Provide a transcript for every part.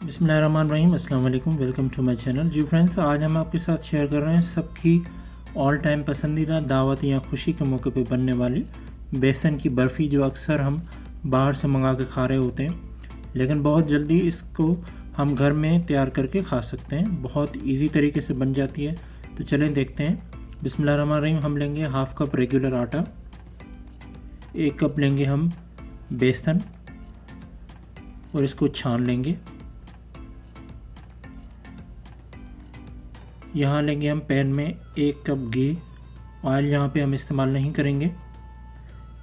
बिस्मिल्लाहिर्रहमानिर्रहीम, अस्सलाम वालेकुम, वेलकम टू माय चैनल। जी फ्रेंड्स, आज हम आपके साथ शेयर कर रहे हैं सबकी ऑल टाइम पसंदीदा दावत या खुशी के मौके पे बनने वाली बेसन की बर्फ़ी, जो अक्सर हम बाहर से मंगा के खा रहे होते हैं, लेकिन बहुत जल्दी इसको हम घर में तैयार करके खा सकते हैं। बहुत इजी तरीके से बन जाती है। तो चलें देखते हैं। बिस्मिल्लाहिर्रहमानिर्रहीम। हम लेंगे हाफ़ कप रेगुलर आटा, 1 कप लेंगे हम बेसन और इसको छान लेंगे। यहाँ लेंगे हम पैन में 1 कप घी। ऑयल यहाँ पे हम इस्तेमाल नहीं करेंगे।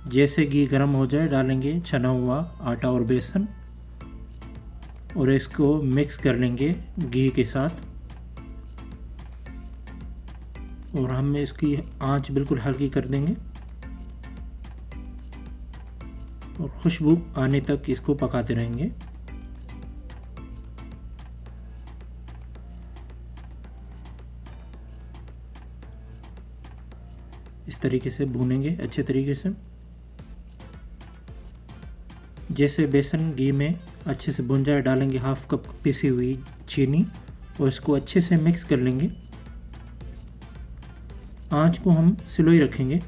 जैसे घी गर्म हो जाए डालेंगे छना हुआ आटा और बेसन और इसको मिक्स कर लेंगे घी के साथ। और हम इसकी आंच बिल्कुल हल्की कर देंगे और खुशबू आने तक इसको पकाते रहेंगे। इस तरीके से भूनेंगे अच्छे तरीके से। जैसे बेसन घी में अच्छे से भुन जाए डालेंगे हाफ़ कप पिसी हुई चीनी और इसको अच्छे से मिक्स कर लेंगे। आंच को हम स्लो ही रखेंगे।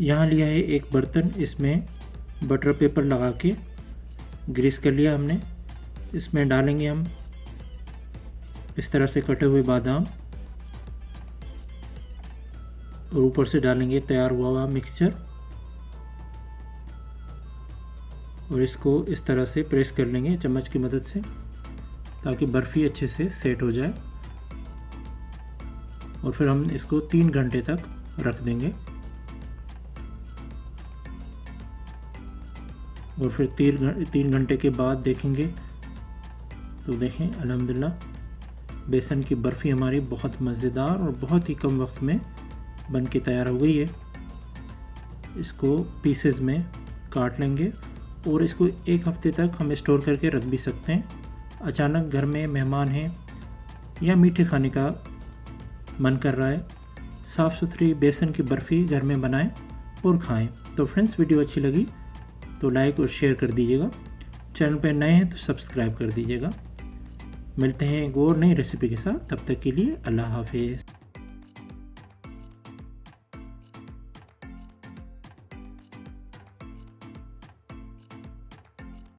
यहाँ लिया है एक बर्तन, इसमें बटर पेपर लगा के ग्रीस कर लिया हमने। इसमें डालेंगे हम इस तरह से कटे हुए बादाम और ऊपर से डालेंगे तैयार हुआ मिक्सचर और इसको इस तरह से प्रेस कर लेंगे चम्मच की मदद से, ताकि बर्फ़ी अच्छे से सेट हो जाए। और फिर हम इसको 3 घंटे तक रख देंगे और फिर 3 घंटे के बाद देखेंगे तो देखें अल्हम्दुलिल्लाह बेसन की बर्फ़ी हमारी बहुत मज़ेदार और बहुत ही कम वक्त में बन के तैयार हो गई है। इसको पीसेस में काट लेंगे और इसको 1 हफ़्ते तक हम स्टोर करके रख भी सकते हैं। अचानक घर में मेहमान हैं या मीठे खाने का मन कर रहा है, साफ़ सुथरी बेसन की बर्फ़ी घर में बनाएं और खाएं। तो फ्रेंड्स, वीडियो अच्छी लगी तो लाइक और शेयर कर दीजिएगा। चैनल पर नए हैं तो सब्सक्राइब कर दीजिएगा। मिलते हैं एक और नई रेसिपी के साथ, तब तक के लिए अल्लाह हाफिज़।